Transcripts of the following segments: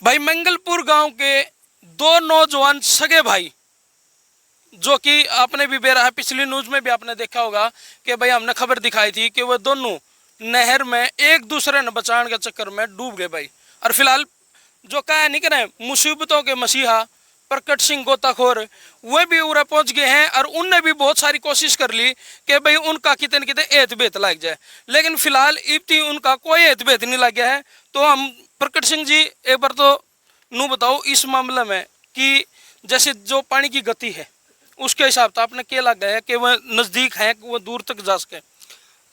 भाई मंगलपुर गांव के दो नौजवान सगे भाई, जो कि आपने भी बेरा है, पिछली न्यूज में भी आपने देखा होगा कि भाई हमने खबर दिखाई थी कि वो दोनों नहर में एक दूसरे ने बचाने के चक्कर में डूब गए भाई। और फिलहाल जो कहा नहीं करे मुसीबतों के मसीहा प्रकट सिंह गोताखोर, वे भी उरा पहुंच गए हैं और उनने भी बहुत सारी कोशिश कर ली कि भाई उनका कितने कितने एत बेत लग जाए, लेकिन फिलहाल इतनी उनका कोई एत बेत नहीं लग गया है। तो हम प्रकट सिंह जी एक बार तो नू बताओ इस मामले में कि जैसे जो पानी की गति है उसके हिसाब से आपने क्या लगा है कि वह नज़दीक है कि वह दूर तक जा सके।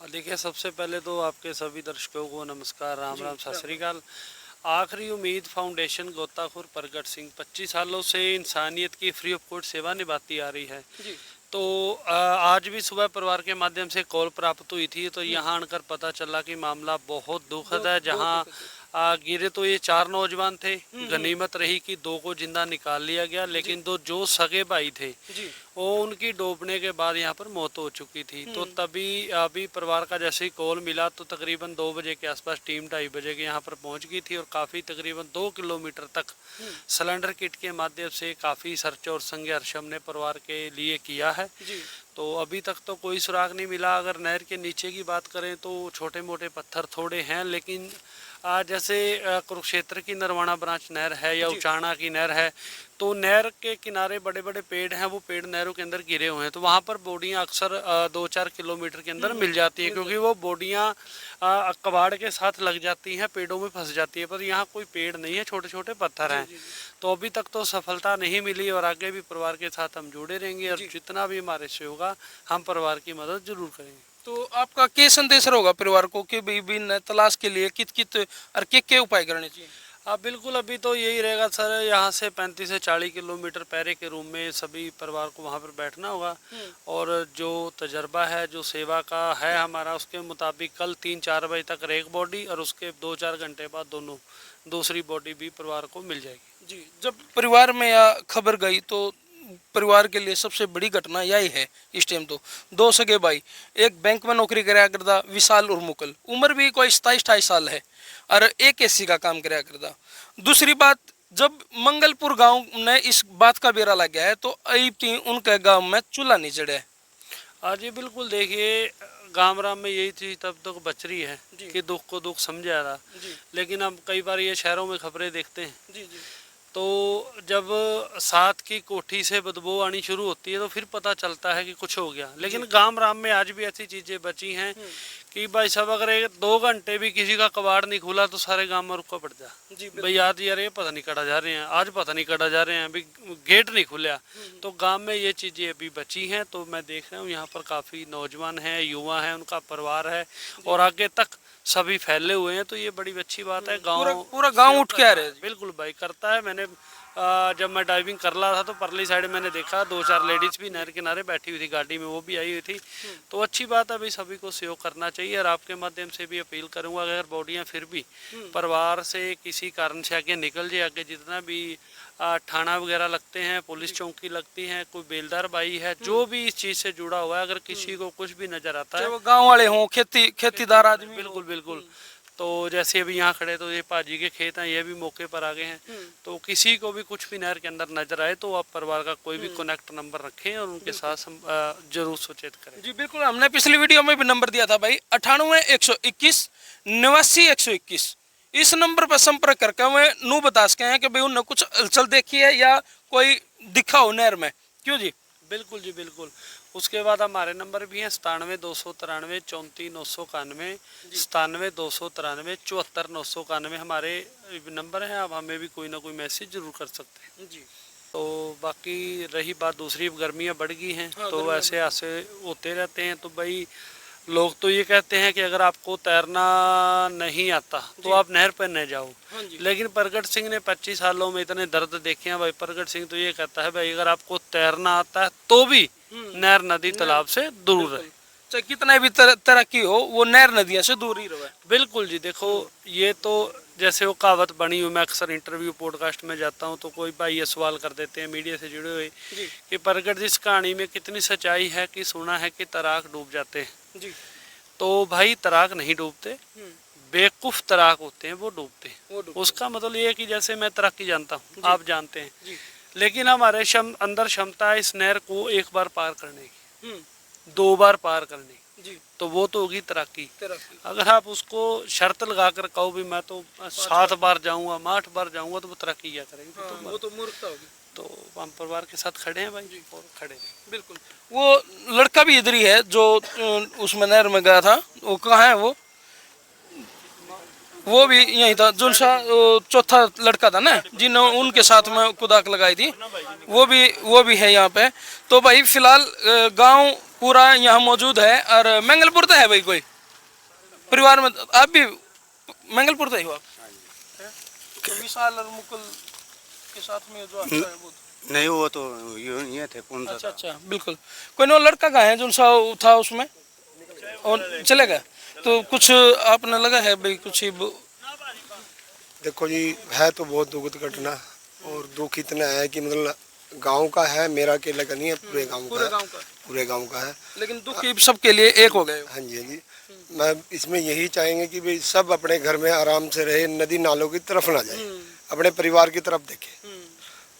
देखिए, सबसे पहले तो आपके सभी दर्शकों को नमस्कार, राम राम, सत श्री अकाल। आखिरी उम्मीद फाउंडेशन गोताखोर प्रगट सिंह 25 सालों से इंसानियत की फ्री ऑफ कॉस्ट सेवा निभाती आ रही है। तो आज भी सुबह परिवार के माध्यम से कॉल प्राप्त हुई थी, तो यहाँ आकर पता चला कि मामला बहुत दुखद है। जहाँ गिरे तो ये 4 नौजवान थे, गनीमत रही कि 2 को जिंदा निकाल लिया गया, लेकिन दो जो सगे भाई थे वो उनकी डूबने के बाद यहाँ पर मौत हो चुकी थी। तो तभी अभी परिवार का जैसे ही कॉल मिला तो तकरीबन 2 बजे के आसपास टीम 2:30 बजे के यहाँ पर पहुँच गई थी और काफ़ी तकरीबन 2 किलोमीटर तक सिलेंडर किट के माध्यम से काफ़ी सर्च और संघर्ष हमने परिवार के लिए किया है। तो अभी तक तो कोई सुराग नहीं मिला। अगर नहर के नीचे की बात करें तो छोटे मोटे पत्थर थोड़े हैं, लेकिन जैसे कुरुक्षेत्र की नरवाना ब्रांच नहर है या उचाना की नहर है, तो नहर के किनारे बड़े बड़े पेड़ हैं, वो पेड़ नहरों के अंदर गिरे हुए हैं। तो वहाँ पर बोडियाँ अक्सर 2-4 किलोमीटर के अंदर मिल जाती हैं, क्योंकि वो बोडियाँ कबाड़ के साथ लग जाती हैं, पेड़ों में फंस जाती है। पर यहाँ कोई पेड़ नहीं है, छोटे छोटे पत्थर हैं। तो अभी तक तो सफलता नहीं मिली और आगे भी परिवार के साथ हम जुड़े रहेंगे और जितना भी हमारे से होगा हम परिवार की मदद जरूर करेंगे। तो आपका क्या संदेश रहेगा परिवार को कि भी तलाश के लिए कित कित और क्या उपाय करने चाहिए? बिल्कुल, अभी तो यही रहेगा सर, यहाँ से 35 से 40 किलोमीटर पहरे के रूम में सभी परिवार को वहाँ पर बैठना होगा। और जो तजर्बा है, जो सेवा का है हमारा, उसके मुताबिक कल 3-4 बजे तक एक बॉडी और उसके 2-4 घंटे बाद दूसरी बॉडी भी परिवार को मिल जाएगी। जी, जब परिवार में यह खबर गई तो परिवार के लिए सबसे बड़ी घटना यही है इस टाइम। तो 2 सगे भाई, एक बैंक में नौकरी कराया करता विशाल और मुकुल, उम्र भी कोई 27-28 साल है, और एक एसी का काम कराया करता। दूसरी बात, जब मंगलपुर गांव ने इस बात का बेरा लग गया है तो अभी उनके गांव में चूल्हा नहीं चढ़ा है। जी बिल्कुल, देखिए गाँव राम में यही चीज़ तब तक बच रही है कि दुख को दुख समझा रहा, लेकिन अब कई बार ये शहरों में खबरें देखते हैं तो जब साथ की कोठी से बदबू आनी शुरू होती है तो फिर पता चलता है कि कुछ हो गया। लेकिन गांव राम में आज भी ऐसी चीज़ें बची हैं कि भाई साहब, अगर 2 घंटे भी किसी का कबाड़ नहीं खुला तो सारे गांव में रुका पड़ जा। भाई आज यार ये पता नहीं कड़ा जा रहे हैं, आज पता नहीं कड़ा जा रहे हैं, अभी गेट नहीं खुला। तो गांव में ये चीज़ें अभी बची हैं। तो मैं देख रहा हूँ यहाँ पर काफ़ी नौजवान हैं, युवा हैं, उनका परिवार है और आगे तक सभी फैले हुए हैं। तो ये बड़ी अच्छी बात है। गाँव पूरा गाँव उठ के आ रहे हैं। बिल्कुल भाई, करता है। मैंने जब मैं ड्राइविंग कर रहा था तो परली साइड मैंने देखा 2-4 लेडीज़ भी नहर किनारे बैठी हुई थी, गाड़ी में वो भी आई हुई थी। तो अच्छी बात है भाई, सभी को सहयोग करना चाहिए। और आपके माध्यम से भी अपील करूंगा, अगर बॉडियां फिर भी परिवार से किसी कारण से आगे निकल जाए, आगे जितना भी थाना वगैरह लगते हैं, पुलिस चौकी लगती है, कोई बेलदार भाई है, जो भी इस चीज़ से जुड़ा हुआ है, अगर किसी को कुछ भी नज़र आता है, गाँव वाले हों, खेतीदार आदमी, बिल्कुल बिल्कुल। तो जैसे अभी यहाँ खड़े तो ये पाजी के खेत हैं, ये भी मौके पर आ गए हैं। तो किसी को भी कुछ भी नहर के अंदर नजर आए तो आप परिवार का कोई भी कनेक्ट नंबर रखें और उनके साथ जरूर सचेत करें। जी बिल्कुल, हमने पिछली वीडियो में भी नंबर दिया था भाई, 98-121 89-121। इस नंबर पर संपर्क करके हमें नू बता सके हैं कि भाई उन्होंने कुछ हलचल देखी है या कोई दिखा हो नहर में। क्यों जी? बिल्कुल जी बिल्कुल। उसके बाद हमारे नंबर भी हैं 97-293 34-991, 97-293 74-991 हमारे नंबर हैं। आप हमें भी कोई ना कोई मैसेज जरूर कर सकते हैं जी। तो बाकी रही बात दूसरी, गर्मियाँ बढ़ गई हैं। तो ऐसे ऐसे होते रहते हैं। तो भाई लोग तो ये कहते हैं कि अगर आपको तैरना नहीं आता तो आप नहर पर न जाओ, लेकिन प्रगट सिंह ने 25 सालों में इतने दर्द देखे हैं भाई। प्रगट सिंह तो ये कहता है भाई, अगर आपको तैरना आता है तो भी नहर नदी तालाब से दूर रहे, चाहे कितना भी तरक्की हो, वो नहर नदियों से दूर ही रहे। बिल्कुल जी। देखो ये तो जैसे वो कहावत बनी हुई, मैं अक्सर इंटरव्यू पॉडकास्ट में जाता हूँ तो कोई भाई ये सवाल कर देते हैं मीडिया से जुड़े हुए कि प्रगट जी, इस कहानी में कितनी सच्चाई है कि सुना है कि तैराक डूब जाते हैं जी। तो भाई तैराक नहीं डूबते, बेवकूफ़ तैराक होते हैं वो डूबते हैं। उसका मतलब ये है कि जैसे मैं तैराकी जानता हूँ, आप जानते हैं, जी। लेकिन हमारे अंदर क्षमता है इस नहर को एक बार पार करने की, 2 बार पार करने की, जी। तो वो तो होगी तैराकी। तैराकी। अगर आप उसको शर्त लगा कर कहो भी मैं तो 7 बार जाऊंगा, 8 बार जाऊंगा, तो वो तैराकी क्या करेंगे? हाँ, वो तो मूर्खता होगी। तो हम परिवार के साथ खड़े हैं भाई जी, और खड़े हैं। बिल्कुल। वो लड़का भी इधर ही है जो उसमें नहर में गया था, वो कहाँ है वो भी यही था। जो चौथा लड़का था ना जिन्होंने उनके साथ में कुदाक लगाई थी, वो भी है यहाँ पे। तो भाई फिलहाल गांव पूरा यहाँ मौजूद है। और मंगलपुर तो है भाई कोई परिवार में? आप भी मंगलपुर तो ही हो आप? तो विशाल और मुकुल के साथ में जो अच्छा है वो नहीं, वो तो ये थे कौन सा? अच्छा अच्छा, बिल्कुल। कोई ना लड़का का है जो सा था उसमें और चले गए। तो कुछ आपने लगा है भाई कुछ ही देखो जी, है तो बहुत दुखद घटना, और दुख इतना है कि मतलब गांव का है, मेरा अकेले का नहीं है, पूरे गांव का, पूरे गांव का है। लेकिन दुख सबके लिए एक हो गए। हाँ जी, हाँ जी। मैं इसमें यही चाहेंगे कि भाई सब अपने घर में आराम से रहे, नदी नालों की तरफ ना जाए, अपने परिवार की तरफ देखे।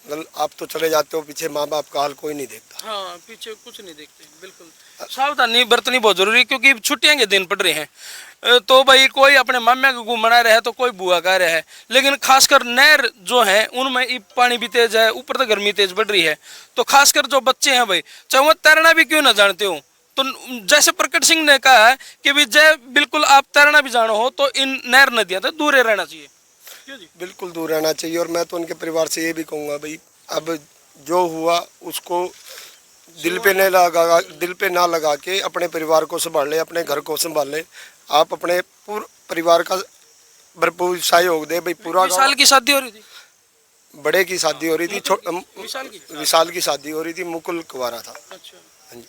मतलब आप तो चले जाते हो, पीछे माँ बाप का हाल कोई नहीं देखता। हाँ, पीछे कुछ नहीं देखते। बिल्कुल सावधानी बरतनी बहुत जरूरी है, क्योंकि छुट्टियां के दिन पड़ रहे हैं। तो भाई कोई अपने मामा को घूमना रहे तो कोई बुआ का रहे, लेकिन खासकर नहर जो है उनमें पानी भी तेज है, ऊपर तो गर्मी तेज बढ़ रही है। तो खासकर जो बच्चे हैं भाई, चाहे वो तैरना भी क्यों ना जानते हो, तो जैसे प्रकट सिंह ने कहा है कि भाई जय बिल्कुल आप तैरना भी जानो हो तो इन नहर नदियां तो दूर रहना चाहिए। बिल्कुल दूर रहना चाहिए। और मैं तो उनके परिवार से ये भी कहूँगा भाई, अब जो हुआ उसको दिल पे ना लगा के अपने परिवार को संभाल ले, अपने घर को संभाल ले। आप अपने पूरे परिवार का भरपूर सहयोग दे भाई। पूरा विशाल की शादी हो रही थी, बड़े की शादी हो रही थी, विशाल की शादी हो रही थी, मुकुल कुंवारा था। अच्छा। हाँ जी।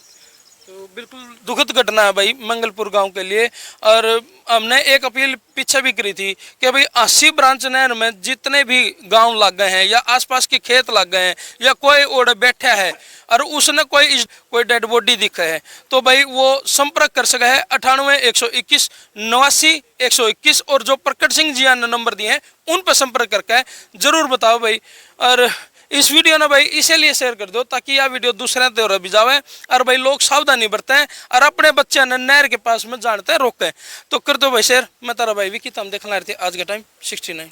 तो बिल्कुल दुखद घटना है भाई मंगलपुर गांव के लिए। और हमने एक अपील पीछे भी करी थी कि भाई 80 ब्रांच नहर में जितने भी गांव लग गए हैं या आसपास के खेत लग गए हैं या कोई ओढ़ बैठा है और उसने कोई डेड बॉडी दिखा है, तो भाई वो संपर्क कर सका है 98 121 89 121। और जो प्रकट सिंह जी ने नंबर दिए हैं उन पर संपर्क करके जरूर बताओ भाई। और इस वीडियो ना भाई इसीलिए शेयर कर दो ताकि यह वीडियो दूसरे तक भी जावे और भाई लोग सावधानी बरतें और अपने बच्चे ने नहर के पास में जानते रोकें। तो कर दो भाई शेयर। मैं तारा भाई विकी, हम देखना रहे थे आज के टाइम 69।